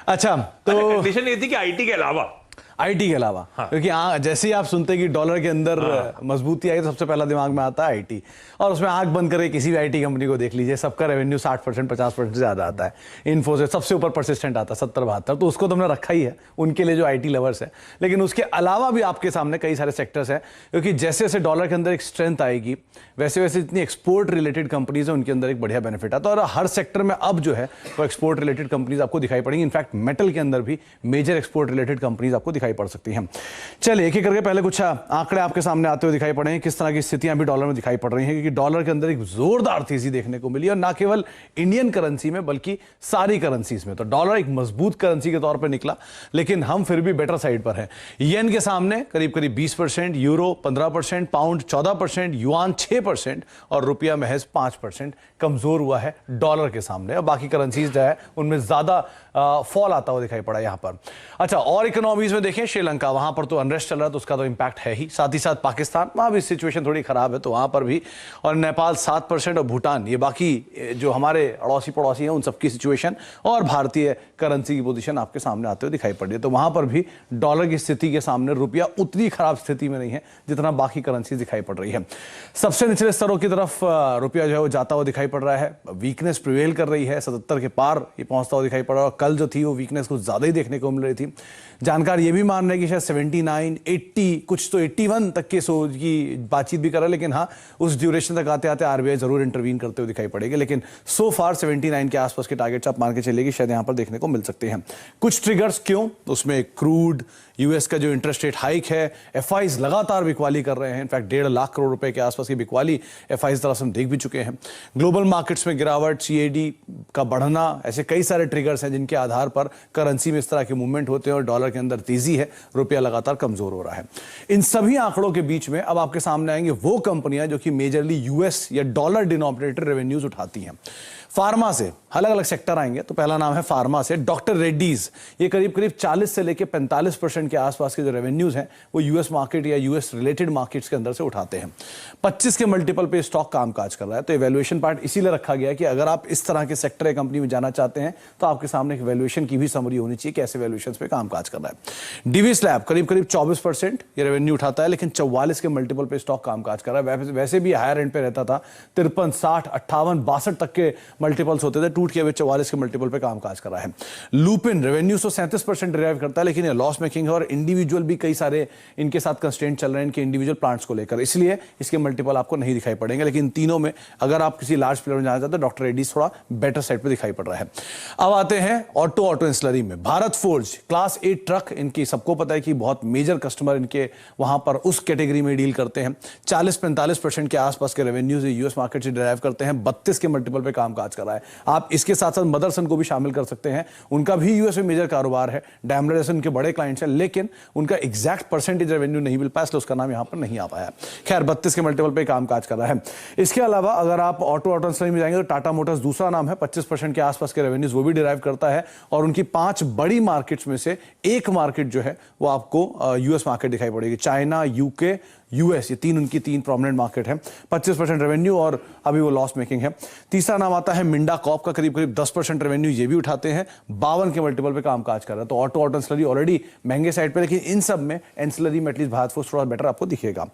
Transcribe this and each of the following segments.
अच्छा, तो कंडीशन ये थी कि आईटी के अलावा आईटी के अलावा, हाँ। क्योंकि जैसे ही आप सुनते हैं कि डॉलर के अंदर मजबूती आई तो सबसे पहला दिमाग में आता है आईटी। और उसमें आंख बंद करके किसी भी आईटी कंपनी को देख लीजिए, सबका रेवेन्यू 60% 50% से ज्यादा आता है। इन्फोसिस सबसे ऊपर परसिस्टेंट आता है 70-72, तो उसको तो हमने रखा ही है उनके लिए जो आईटी लवर्स है। लेकिन उसके अलावा भी आपके सामने कई सारे सेक्टर्स हैं, क्योंकि जैसे जैसे डॉलर के अंदर एक स्ट्रेंथ आएगी वैसे वैसे जितनी एक्सपोर्ट रिलेटेड कंपनीज है उनके अंदर एक बढ़िया बेनिफिट आता है। और हर सेक्टर में अब जो है वो एक्सपोर्ट रिलेटेड कंपनीज आपको दिखाई पड़ेंगी। इनफैक्ट मेटल के अंदर भी मेजर एक्सपोर्ट रिलेटेड कंपनीज आपको दिखाई पड़ सकती हैं। चलिए एक एक करके पहले कुछ आंकड़े आपके सामने आते हुए दिखाई पड़े हैं, किस तरह की स्थितियां भी डॉलर में दिखाई पड़ रही हैं, क्योंकि डॉलर के अंदर एक जोरदार तेजी देखने को मिली और ना केवल इंडियन करेंसी में बल्कि सारी करेंसीज में। तो डॉलर एक मजबूत करेंसी के तौर पर निकला, लेकिन हम फिर भी बेटर साइड पर हैं। येन के सामने करीब करीब 20%, यूरो 15%, पाउंड 14%, युआन 6% और रुपया महज 5% कमजोर हुआ है डॉलर के सामने। और बाकी करेंसीज जो है उनमें ज्यादा फॉल आता हुआ दिखाई पड़ा यहां पर। अच्छा, और इकोनॉमीज में देखें, श्रीलंका, वहां पर तो अनरेस्ट चल रहा है तो उसका तो इंपैक्ट है ही, साथ ही साथ पाकिस्तान, वहां भी सिचुएशन थोड़ी खराब है तो वहां पर भी, और नेपाल 7% और भूटान, ये बाकी जो हमारे अड़ोसी पड़ोसी हैं उन सबकी सिचुएशन और भारतीय करेंसी की पोजीशन आपके सामने आते हुए दिखाई पड़ रही है। तो वहां पर भी डॉलर की स्थिति के सामने रुपया उतनी खराब स्थिति में नहीं है जितना बाकी करेंसी दिखाई पड़ रही है। सबसे निचले स्तरों की तरफ रुपया जो है वो जाता हुआ दिखाई पड़ रहा है, वीकनेस प्रिवेल कर रही है, 77 के पार ये पहुंचता हुआ दिखाई पड़ रहा है। कल जो थी वो वीकनेस कुछ ज्यादा ही देखने को मिल रही थी। जानकार ये भी मान रहे हैं कि शायद 79, 80, कुछ तो 81 तक के सोच की बातचीत भी कर रहा है, लेकिन हाँ उस ड्यूरेशन तक आते आते आरबीआई जरूर इंटरवीन करते हुए दिखाई पड़ेगी। लेकिन सो फार 79 के आसपास के टारगेट्स आप मान के चलेगी शायद यहां पर देखने को मिल सकते हैं। कुछ ट्रिगर्स क्यों, उसमें क्रूड, यूएस का जो इंटरेस्ट रेट हाइक है, एफआईज लगातार बिकवाली कर रहे हैं। इनफैक्ट 1.5 लाख करोड़ रुपए के आसपास की बिकवाली एफआईज तरफ से हम देख भी चुके हैं। ग्लोबल मार्केट्स में गिरावट, सीएडी का बढ़ना, ऐसे कई सारे ट्रिगर्स हैं जिनके आधार पर करेंसी में इस तरह के मूवमेंट होते हैं और डॉलर के अंदर तेजी है, रुपया लगातार कमजोर हो रहा है। इन सभी आंकड़ों के बीच में अब आपके सामने आएंगे वो कंपनियां जो कि मेजरली यूएस या डॉलर डिनोमिनेटेड रेवेन्यूज उठाती हैं। फार्मा से अलग अलग सेक्टर आएंगे, तो पहला नाम है फार्मा से, डॉक्टर रेड्डीज। ये करीब करीब 40 से लेकर 45% के आसपास के जो रेवेन्यूज हैं वो यूएस मार्केट या यूएस रिलेटेड मार्केट्स के अंदर से उठाते हैं। 25 के मल्टीपल पे स्टॉक कामकाज कर रहा है। तो वैल्यूएशन पार्ट इसीलिए रखा गया है कि अगर आप इस तरह के सेक्टर या कंपनी में जाना चाहते हैं तो आपके सामने एक वैल्यूएशन की भी समरी होनी चाहिए, कैसे वैल्यूएशन पे कामकाज कर रहा है। डीवीएस लैब करीब करीब 24% ये रेवेन्यू उठाता है, लेकिन 44 के मल्टीपल पे स्टॉक कामकाज कर रहा है। वैसे भी हायर एंड पे रहता था, 53, 60, 58, 62 तक के मल्टीपल्स होते थे, टूट के 44 के मल्टीपल पे कामकाज कर रहा है। लुपिन रेवेन्यू तो 37% डिराइव करता है, लेकिन ये लॉस मेकिंग है और इंडिविजुअल भी कई सारे इनके साथ कंस्ट्रेंट चल रहे हैं इनके इंडिविजुअल प्लांट्स को लेकर, इसलिए इसके मल्टीपल आपको नहीं दिखाई पड़ेंगे। लेकिन तीनों में अगर आप किसी लार्ज प्लेयर में जाना चाहते हैं तो डॉक्टर रेड्डीज थोड़ा बेटर साइड पे दिखाई पड़ रहा है। अब आते हैं ऑटो इंसलरी में। भारत फोर्ज क्लास 8 ट्रक, इनकी सबको पता है कि बहुत मेजर कस्टमर इनके वहां पर उस कैटेगरी में डील करते हैं। 40-45% के आसपास के रेवेन्यूज यूएस मार्केट से डिराइव करते हैं, 32 के मल्टीपल पे कामकाज कर रहा है। आप इसके साथ साथ मदरसन को भी शामिल कर सकते हैं, उनका भी यूएस में मेजर कारोबार है, डैमलर जैसे उनके बड़े क्लाइंट्स हैं, लेकिन उनका एग्जैक्ट परसेंटेज रेवेन्यू नहीं मिल पाया, इसलिए उसका नाम यहां पर नहीं आ पाया। खैर 32 के मल्टीपल पे कामकाज कर रहा है। इसके अलावा अगर आप ऑटो इंडस्ट्री में जाएंगे तो टाटा मोटर्स दूसरा नाम है, 25% के आसपास के रेवेन्यूज वो भी डिराइव करता है और उनकी 5 बड़ी मार्केट्स में से एक मार्केट जो है वो आपको यूएस मार्केट दिखाई पड़ेगी। चाइना, यूके, यूएस, ये उनकी 3 प्रोमिनेंट मार्केट है। 25% रेवेन्यू और अभी वो लॉस मेकिंग है। तीसरा नाम आता है मिंडा कॉप का, करीब करीब 10% रेवेन्यू ये भी उठाते हैं, 52 के मल्टीपल पे कामकाज कर रहा है। तो ऑटो एंसिलरी ऑलरेडी महंगे साइड पे, लेकिन इन सब में एंसिलरी में एटलीस्ट भारत फोर्स थोड़ा बेटर आपको दिखेगा।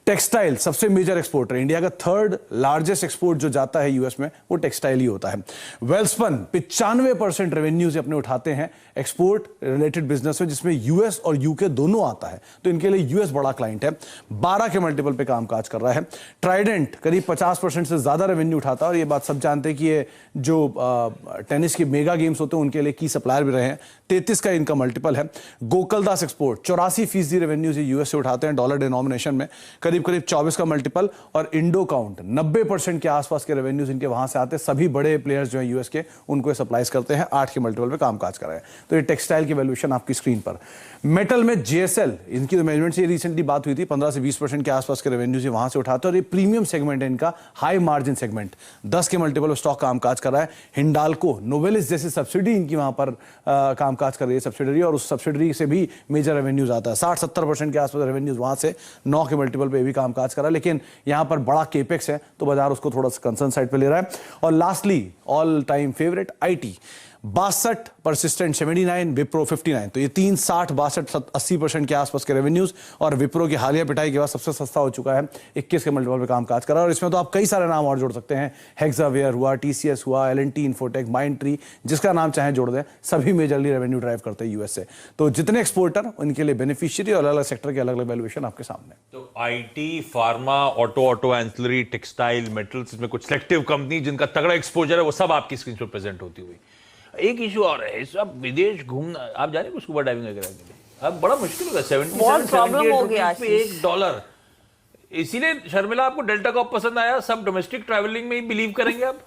टेक्सटाइल सबसे मेजर एक्सपोर्टर, इंडिया का 3rd लार्जेस्ट एक्सपोर्ट जो जाता है यूएस में वो टेक्सटाइल ही होता है। वेल्सपन 95% रेवेन्यूज अपने उठाते हैं एक्सपोर्ट रिलेटेड बिजनेस में, जिसमें यूएस और यूके दोनों आता है, तो इनके लिए यूएस बड़ा क्लाइंट है, 12 के मल्टीपल पे कामकाज कर रहा है। ट्राइडेंट करीब 50% से ज्यादा रेवेन्यू उठाता है और ये बात सब जानते हैं कि ये जो टेनिस के मेगा गेम्स होते हैं उनके लिए की सप्लायर भी रहे हैं। 33 का इनका मल्टीपल है। गोकुलदास एक्सपोर्ट 84% रेवेन्यू यूएस से उठाते हैं डॉलर डिनोमिनेशन में, करीब करीब 24 का मल्टीपल। और इंडो काउंट 90% के आसपास के रेवेन्यूज इनके वहां से आते हैं, सभी बड़े प्लेयर्स जो हैं यूएस के उनको सप्लाईज करते हैं, 8 के मल्टीपल पे कामकाज कर रहे हैं। तो ये टेक्सटाइल की वैल्यूएशन आपकी स्क्रीन पर। मेटल में जेएसएल, इनकी तो मैनेजमेंट से रिसेंटली बात हुई थी, 15 से 20% के आसपास के रेवेन्यूज वहां से उठाते हैं और ये प्रीमियम सेगमेंट है इनका, हाई मार्जिन सेगमेंट, 10 के मल्टीपल स्टॉक कामकाज कर रहा है। हिंडाल्को, नोवेलिस जैसे सब्सिडी इनकी वहां पर कामकाज कर रही है सब्सिडरी, और उस सब्सिडरी से भी मेजर रेवेन्यूज आता है, 60-70% के आसपास रेवेन्यूज वहां से 9 के मल्टीपल पे भी कामकाज कर रहा है। लेकिन यहां पर बड़ा केपेक्स है तो बाजार उसको थोड़ा सा कंसर्न साइड पे ले रहा है। और lastly all time favourite IT, 62 persistent 79, Wipro 59। तो ये 3 60 62 80% के आसपास के रेवेन्यूज, और विप्रो की हालिया पिटाई के बाद सबसे सस्ता हो चुका है, 21 के मल्टीपल पे काम काज कर रहा है। और इसमें तो आप कई सारे नाम और जोड़ सकते हैं, हेक्सावेयर हुआ, TCS हुआ, L&T इन्फोटेक, माइंडट्री, जिसका नाम चाहे जोड़ दें, सभी मेजरली रेवेन्यू ड्राइव करते हैं यूएस से। तो जितने एक्सपोर्टर उनके लिए बेनिफिशियरी और अलग अलग सेक्टर के अलग अलग वैल्यूएशन आपके सामने। तो IT, pharma, auto ancillary, textile, metals, इसमें कुछ सिलेक्टिव कंपनी जिनका तगड़ा एक्सपोजर है, वो सब आपकी स्क्रीन पर प्रेजेंट होती हुई। एक इशू और है, सब विदेश घूमना, आप जाने स्कूबा डाइविंग वगैरह के लिए अब बड़ा मुश्किल होगा। 77-78 रुपीस पे $1। इसीलिए शर्मिला आपको डेल्टा कॉप पसंद आया, सब डोमेस्टिक ट्रैवलिंग में ही बिलीव करेंगे आप।